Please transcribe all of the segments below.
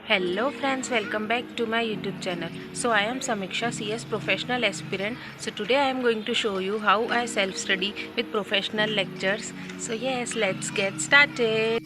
Hello friends, welcome back to my YouTube channel. So I am Samiksha, CS professional aspirant. So today I am going to show you how I self study with professional lectures. So yes, let's get started.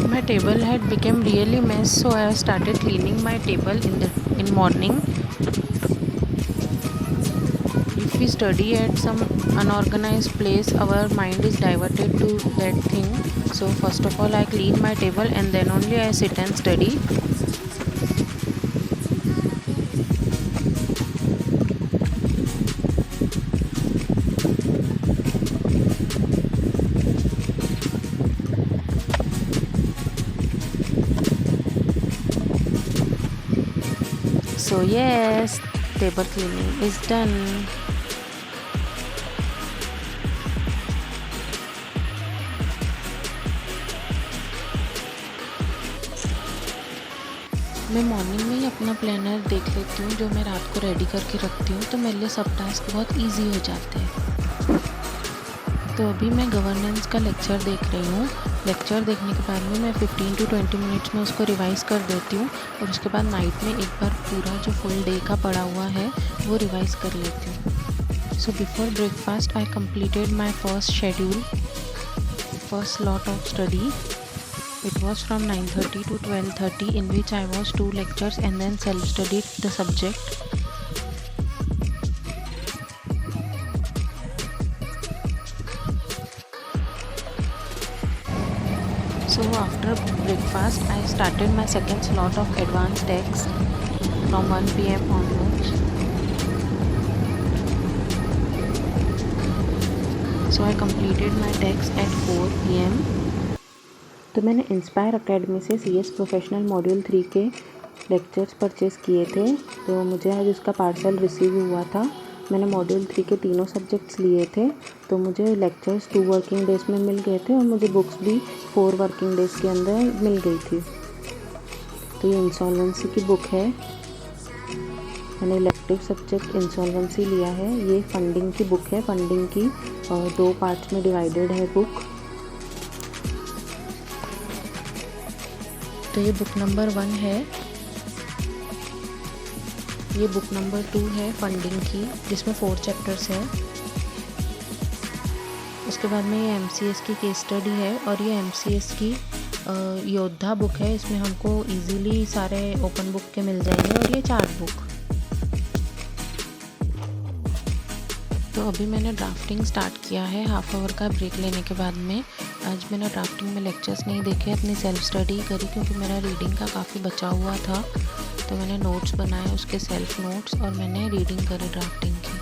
My table had become really mess, so I started cleaning my table in morning. If we study at some unorganized place, our mind is diverted to that thing. So first of all I clean my table and then only I sit and study. So yes, table cleaning is done. मैं morning में ही अपना planner देख लेती हूँ जो मैं रात को रेडी करके रखती हूँ, तो मेरे लिए सब टास्क बहुत इजी हो जाते हैं। तो अभी मैं गवर्नेंस का लेक्चर देख रही हूँ। लेक्चर देखने के बाद में मैं 15 to 20 मिनट्स में उसको रिवाइज़ कर देती हूँ और उसके बाद नाइट में एक बार पूरा जो फुल डे का पड़ा हुआ है वो रिवाइज़ कर लेती हूँ। So before breakfast I completed my first schedule, first lot of study. It was from 9:30 to 12:30, in which I was 2 lectures and then self-studied the subject. So after breakfast, I started my second slot of advanced text from 1 p.m. onwards. So I completed my text at 4 p.m. तो मैंने inspire academy से CS professional module 3 के lectures purchase किए थे, तो मुझे आज उसका पार्सल रिसीव हुआ था। मैंने मॉड्यूल 3 के तीनों सब्जेक्ट्स लिए थे, तो मुझे लेक्चर्स 2 वर्किंग डेज़ में मिल गए थे और मुझे बुक्स भी 4 वर्किंग डेज़ के अंदर मिल गई थी। तो ये इंसॉल्वेंसी की बुक है। मैंने इलेक्टिव सब्जेक्ट इंसॉल्वेंसी लिया है। ये फंडिंग की बुक है। फंडिंग की 2 पार्ट्स में डिवाइडेड है बुक। तो ये बुक नंबर 1 है। ये बुक नंबर 2 है फंडिंग की, जिसमें 4 चैप्टर्स है। उसके बाद में ये MCS की केस स्टडी है और ये MCS की योद्धा बुक है। इसमें हमको इजीली सारे ओपन बुक के मिल जाएंगे और ये चार्ट बुक। तो अभी मैंने ड्राफ्टिंग स्टार्ट किया है हाफ आवर का ब्रेक लेने के बाद में। आज मैंने ड्राफ्टिंग में लेक्चर्स नहीं देखे, अपनी सेल्फ स्टडी करी क्योंकि मेरा रीडिंग का काफ़ी बचा हुआ था। तो मैंने नोट्स बनाए, उसके सेल्फ नोट्स, और मैंने रीडिंग करी ड्राफ्टिंग की।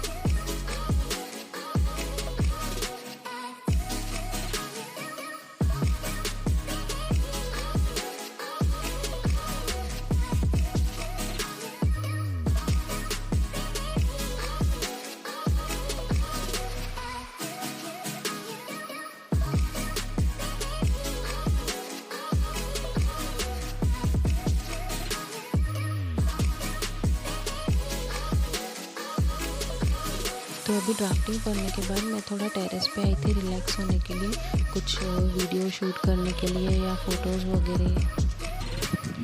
तो अभी ड्राफ्टिंग करने के बाद मैं थोड़ा टेरेस पे आई थी रिलैक्स होने के लिए, कुछ वीडियो शूट करने के लिए या फ़ोटोज़ वगैरह।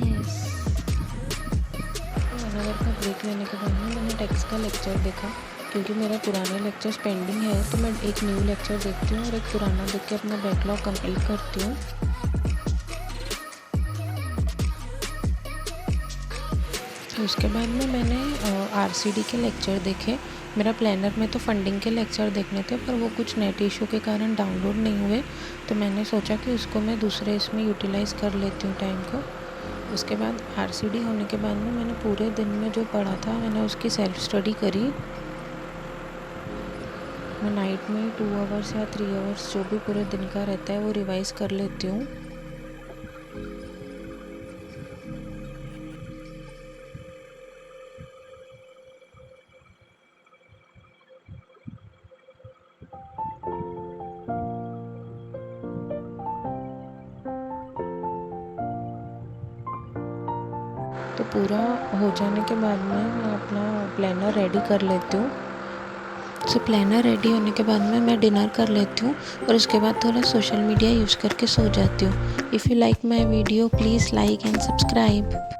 यस। तो 1 आवर का ब्रेक लेने के बाद में मैंने टेक्स्ट का लेक्चर देखा, क्योंकि मेरा पुराने लेक्चर्स पेंडिंग है, तो मैं एक न्यू लेक्चर देखती हूँ और एक पुराना देख के अपना बैकलॉग कंप्लीट करती हूँ। तो उसके बाद में मैंने RCD के लेक्चर देखे। मेरा प्लानर में तो फंडिंग के लेक्चर देखने थे, पर वो कुछ नेट इशू के कारण डाउनलोड नहीं हुए, तो मैंने सोचा कि उसको मैं दूसरे इसमें यूटिलाइज़ कर लेती हूँ टाइम को। उसके बाद RCD होने के बाद में मैंने पूरे दिन में जो पढ़ा था मैंने उसकी सेल्फ स्टडी करी। मैं नाइट में 2 आवर्स या 3 आवर्स जो भी पूरे दिन का रहता है वो रिवाइज़ कर लेती हूँ। तो पूरा हो जाने के बाद में मैं अपना प्लानर रेडी कर लेती हूँ। सो प्लानर रेडी होने के बाद में मैं डिनर कर लेती हूँ और उसके बाद थोड़ा सोशल मीडिया यूज़ करके सो जाती हूँ। If you like my video please like and subscribe.